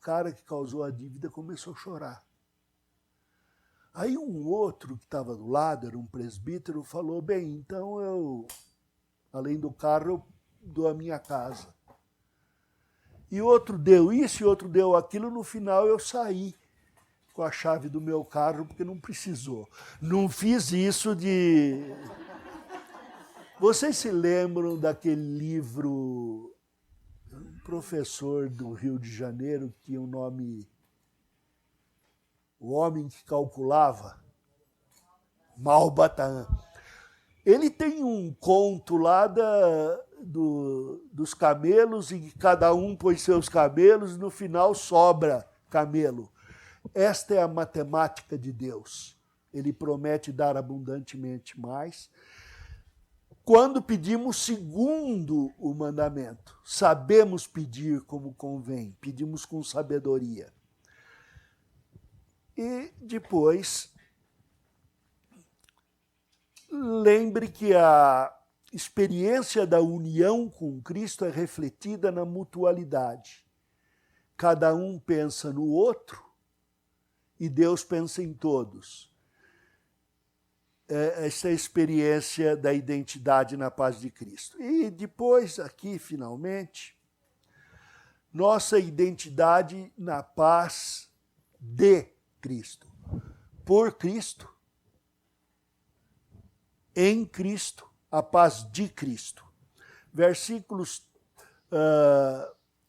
cara que causou a dívida começou a chorar. Aí um outro que estava do lado, era um presbítero, falou, bem, então eu, além do carro, eu dou a minha casa. E outro deu isso e outro deu aquilo, no final eu saí com a chave do meu carro, porque não precisou. Não fiz isso de... Vocês se lembram daquele livro, um professor do Rio de Janeiro, que tinha o nome... O Homem que Calculava, Malbataan. Ele tem um conto lá dos camelos, e cada um põe seus camelos, e no final sobra camelo. Esta é a matemática de Deus. Ele promete dar abundantemente mais. Quando pedimos segundo o mandamento, sabemos pedir como convém, pedimos com sabedoria. E depois, lembre que a experiência da união com Cristo é refletida na mutualidade. Cada um pensa no outro e Deus pensa em todos. Essa é a experiência da identidade na paz de Cristo. E depois, aqui, finalmente, nossa identidade na paz de Cristo, por Cristo, em Cristo, a paz de Cristo. Versículos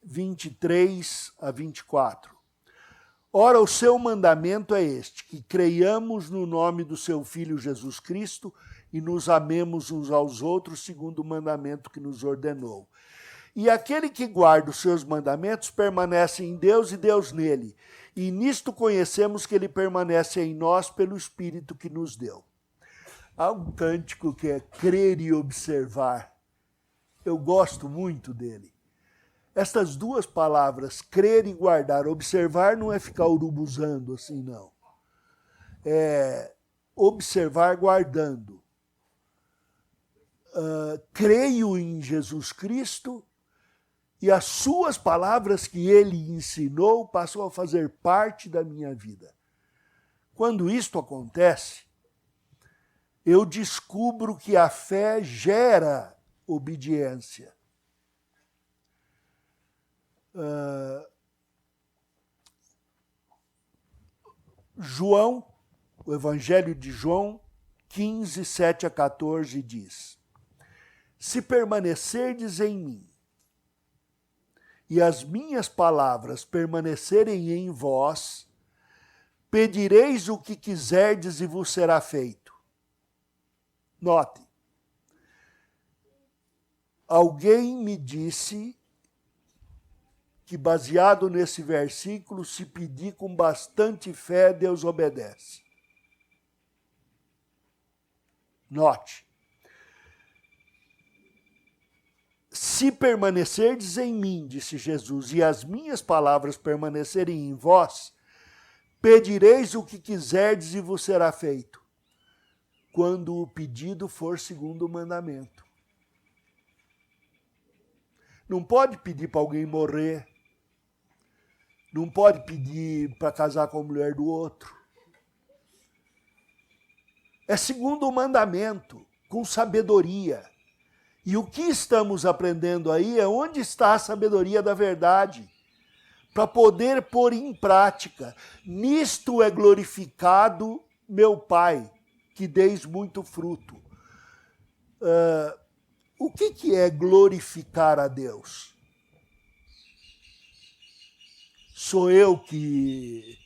23 a 24. Ora, o seu mandamento é este, que creiamos no nome do seu Filho Jesus Cristo e nos amemos uns aos outros segundo o mandamento que nos ordenou. E aquele que guarda os seus mandamentos permanece em Deus e Deus nele. E nisto conhecemos que ele permanece em nós pelo Espírito que nos deu. Há um cântico que é crer e observar. Eu gosto muito dele. Estas duas palavras, crer e guardar, observar não é ficar urubuzando assim, não. É observar guardando. Creio em Jesus Cristo e as suas palavras que ele ensinou passam a fazer parte da minha vida. Quando isto acontece, eu descubro que a fé gera obediência. João, o Evangelho de João 15, 7 a 14 diz: Se permanecerdes em mim, e as minhas palavras permanecerem em vós, pedireis o que quiserdes e vos será feito. Note, alguém me disse que, baseado nesse versículo, se pedir com bastante fé, Deus obedece. Note, se permanecerdes em mim, disse Jesus, e as minhas palavras permanecerem em vós, pedireis o que quiserdes e vos será feito, quando o pedido for segundo o mandamento. Não pode pedir para alguém morrer, não pode pedir para casar com a mulher do outro. É segundo o mandamento, com sabedoria. E o que estamos aprendendo aí é onde está a sabedoria da verdade, para poder pôr em prática. Nisto é glorificado meu Pai, que deis muito fruto. O que é glorificar a Deus? Sou eu que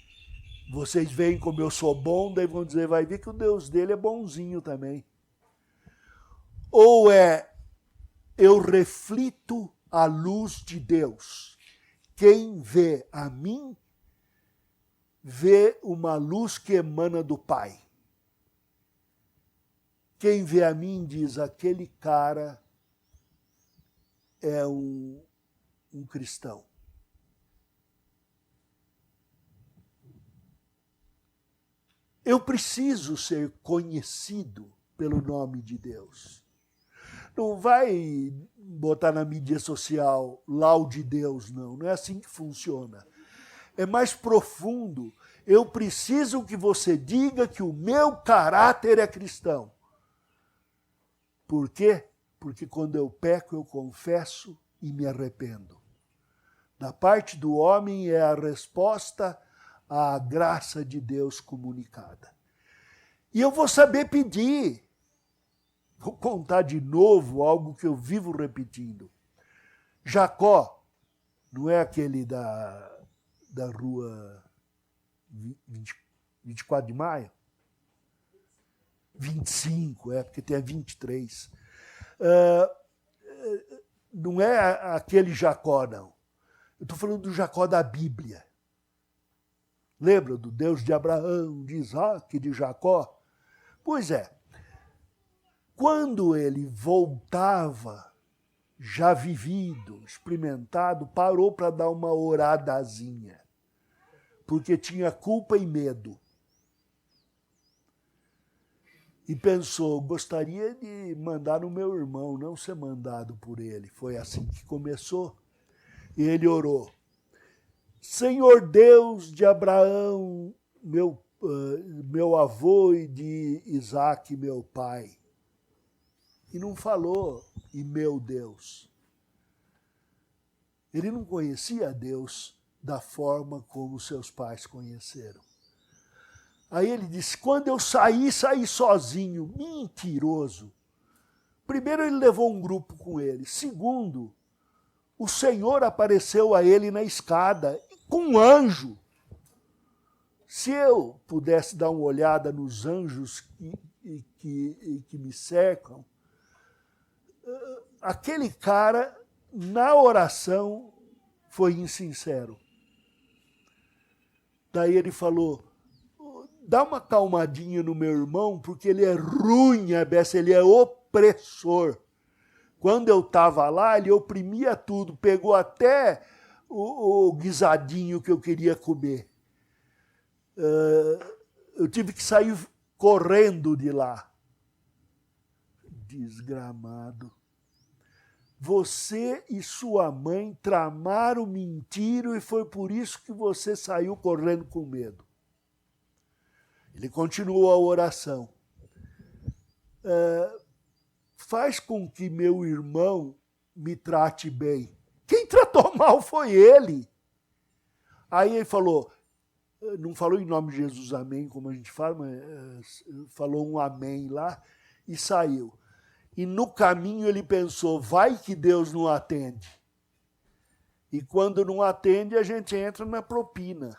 vocês veem como eu sou bom, daí vão dizer, vai ver que o Deus dele é bonzinho também. Ou eu reflito a luz de Deus. Quem vê a mim, vê uma luz que emana do Pai. Quem vê a mim diz, aquele cara é um cristão. Eu preciso ser conhecido pelo nome de Deus. Não vai botar na mídia social laude Deus, não. Não é assim que funciona. É mais profundo. Eu preciso que você diga que o meu caráter é cristão. Por quê? Porque quando eu peco, eu confesso e me arrependo. Da parte do homem é a resposta à graça de Deus comunicada. E eu vou saber pedir. Vou contar de novo algo que eu vivo repetindo. Jacó, não é aquele da rua 24 de maio? 25, porque tem a 23. Não é aquele Jacó, não. Eu estou falando do Jacó da Bíblia. Lembra do Deus de Abraão, de Isaac, de Jacó? Pois é. Quando ele voltava, já vivido, experimentado, parou para dar uma oradazinha, porque tinha culpa e medo. E pensou, gostaria de mandar no meu irmão, não ser mandado por ele. Foi assim que começou. E ele orou. Senhor Deus de Abraão, meu avô, e de Isaac, meu pai. E não falou, e meu Deus. Ele não conhecia Deus da forma como seus pais conheceram. Aí ele disse, quando eu saí sozinho. Mentiroso. Primeiro, ele levou um grupo com ele. Segundo, o Senhor apareceu a ele na escada, com um anjo. Se eu pudesse dar uma olhada nos anjos que me cercam, aquele cara, na oração, foi insincero. Daí ele falou, dá uma calmadinha no meu irmão, porque ele é ruim, Abessa, ele é opressor. Quando eu estava lá, ele oprimia tudo, pegou até o guisadinho que eu queria comer. Eu tive que sair correndo de lá. Desgramado. Você e sua mãe tramaram mentira e foi por isso que você saiu correndo com medo. Ele continuou a oração. Faz com que meu irmão me trate bem. Quem tratou mal foi ele. Aí ele falou, não falou em nome de Jesus, amém, como a gente fala, mas falou um amém lá e saiu. E no caminho ele pensou, vai que Deus não atende. E quando não atende, a gente entra na propina.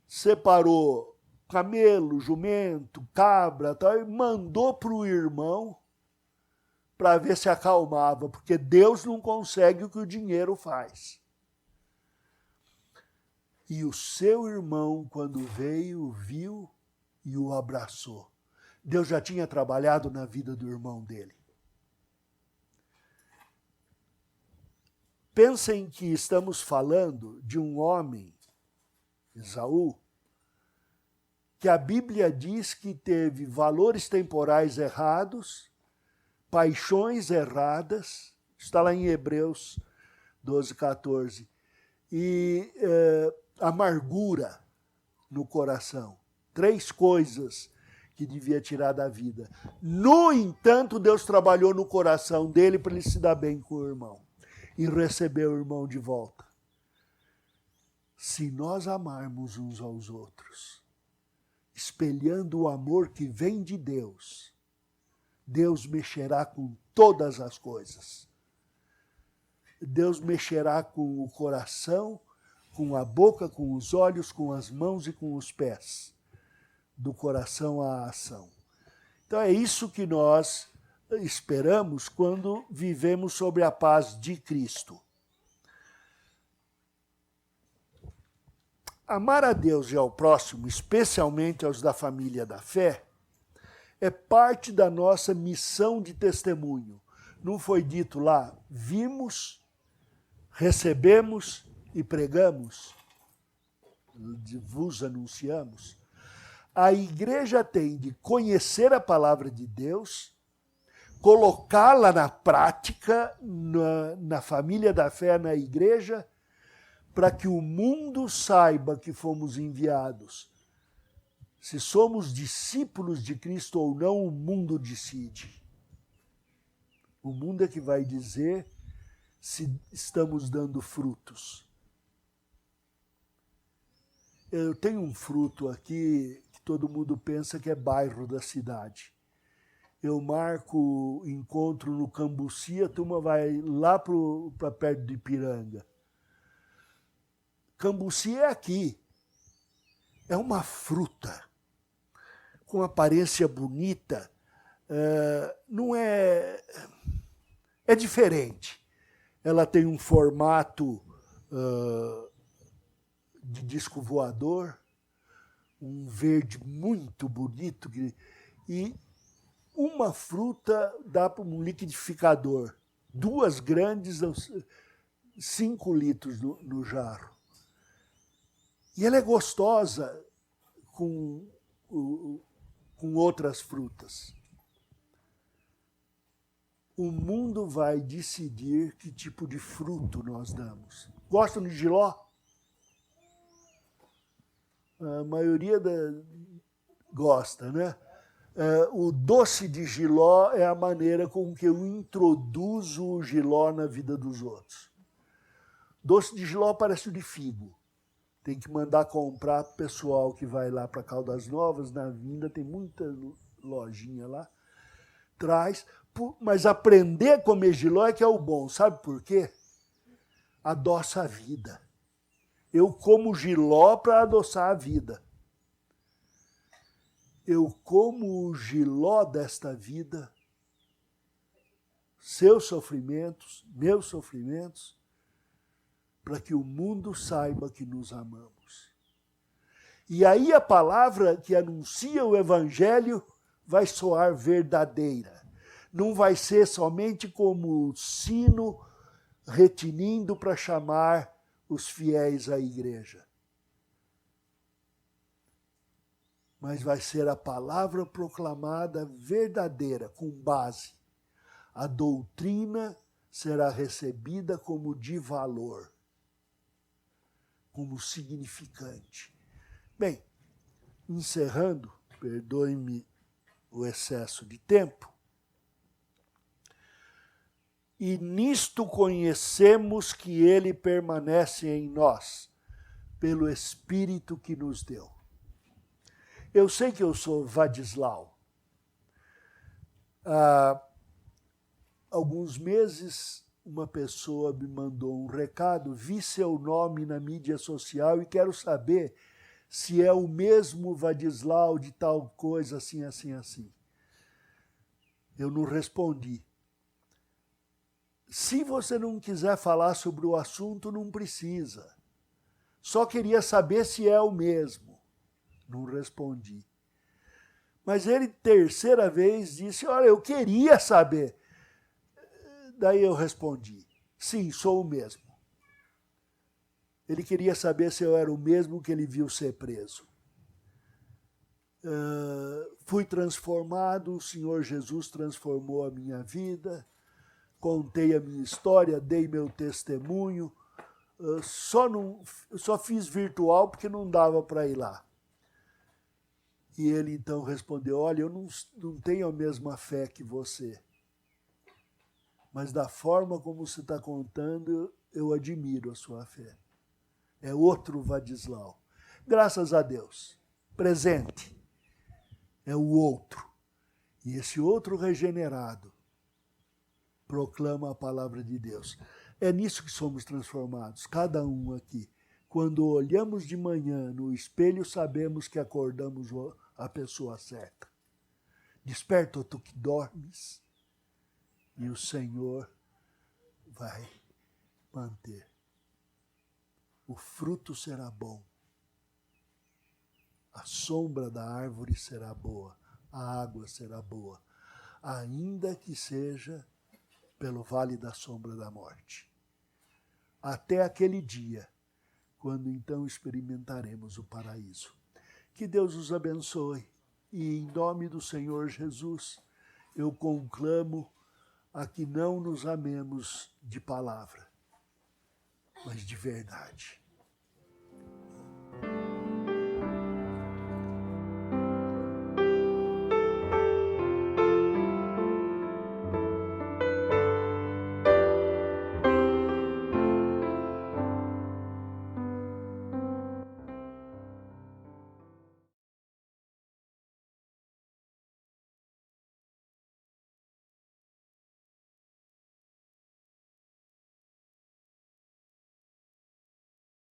Separou camelo, jumento, cabra, tal, e mandou para o irmão para ver se acalmava, porque Deus não consegue o que o dinheiro faz. E o seu irmão, quando veio, viu e o abraçou. Deus já tinha trabalhado na vida do irmão dele. Pensem que estamos falando de um homem, Esaú, que a Bíblia diz que teve valores temporais errados, paixões erradas, está lá em Hebreus 12, 14, e amargura no coração. 3 coisas que devia tirar da vida. No entanto, Deus trabalhou no coração dele para ele se dar bem com o irmão e receber o irmão de volta. Se nós amarmos uns aos outros, espelhando o amor que vem de Deus, Deus mexerá com todas as coisas. Deus mexerá com o coração, com a boca, com os olhos, com as mãos e com os pés. Do coração à ação. Então é isso que nós esperamos quando vivemos sobre a paz de Cristo. Amar a Deus e ao próximo, especialmente aos da família da fé, é parte da nossa missão de testemunho. Não foi dito lá, vimos, recebemos e pregamos, vos anunciamos. A igreja tem de conhecer a palavra de Deus, colocá-la na prática, na família da fé, na igreja, para que o mundo saiba que fomos enviados. Se somos discípulos de Cristo ou não, o mundo decide. O mundo é que vai dizer se estamos dando frutos. Eu tenho um fruto aqui que todo mundo pensa que é bairro da cidade. Eu marco encontro no Cambuci, a turma vai lá para perto de Ipiranga. Cambuci é aqui. É uma fruta com aparência bonita. Não é... É diferente. Ela tem um formato de disco voador, um verde muito bonito, e uma fruta dá para um liquidificador. 2 grandes, 5 litros no jarro. E ela é gostosa com outras frutas. O mundo vai decidir que tipo de fruto nós damos. Gostam de jiló? A maioria gosta, né? O doce de jiló é a maneira com que eu introduzo o jiló na vida dos outros. Doce de jiló parece o de figo. Tem que mandar comprar pro pessoal que vai lá para Caldas Novas, na vinda, tem muita lojinha lá. Traz, mas aprender a comer jiló é que é o bom. Sabe por quê? Adoça a vida. Eu como jiló para adoçar a vida. Eu como o jiló desta vida, seus sofrimentos, meus sofrimentos, para que o mundo saiba que nos amamos. E aí a palavra que anuncia o Evangelho vai soar verdadeira. Não vai ser somente como sino retinindo para chamar os fiéis à igreja. Mas vai ser a palavra proclamada verdadeira, com base. A doutrina será recebida como de valor, como significante. Bem, encerrando, perdoe-me o excesso de tempo, e nisto conhecemos que ele permanece em nós, pelo Espírito que nos deu. Eu sei que eu sou Vadislau. Há alguns meses, uma pessoa me mandou um recado, vi seu nome na mídia social e quero saber se é o mesmo Vadislau de tal coisa, assim, assim, assim. Eu não respondi. Se você não quiser falar sobre o assunto, não precisa. Só queria saber se é o mesmo. Não respondi. Mas ele, terceira vez, disse, olha, eu queria saber. Daí eu respondi, sim, sou o mesmo. Ele queria saber se eu era o mesmo que ele viu ser preso. Fui transformado, o Senhor Jesus transformou a minha vida, contei a minha história, dei meu testemunho, só fiz virtual porque não dava para ir lá. E ele então respondeu, olha, eu não tenho a mesma fé que você, mas da forma como você está contando, eu admiro a sua fé. É outro Vadislau. Graças a Deus. Presente. É o outro. E esse outro regenerado proclama a palavra de Deus. É nisso que somos transformados, cada um aqui. Quando olhamos de manhã no espelho, sabemos que acordamos a pessoa certa. Desperta, tu que dormes, e o Senhor vai manter. O fruto será bom. A sombra da árvore será boa. A água será boa. Ainda que seja pelo vale da sombra da morte. Até aquele dia, quando então experimentaremos o paraíso. Que Deus os abençoe. E em nome do Senhor Jesus, eu conclamo a que não nos amemos de palavra, mas de verdade.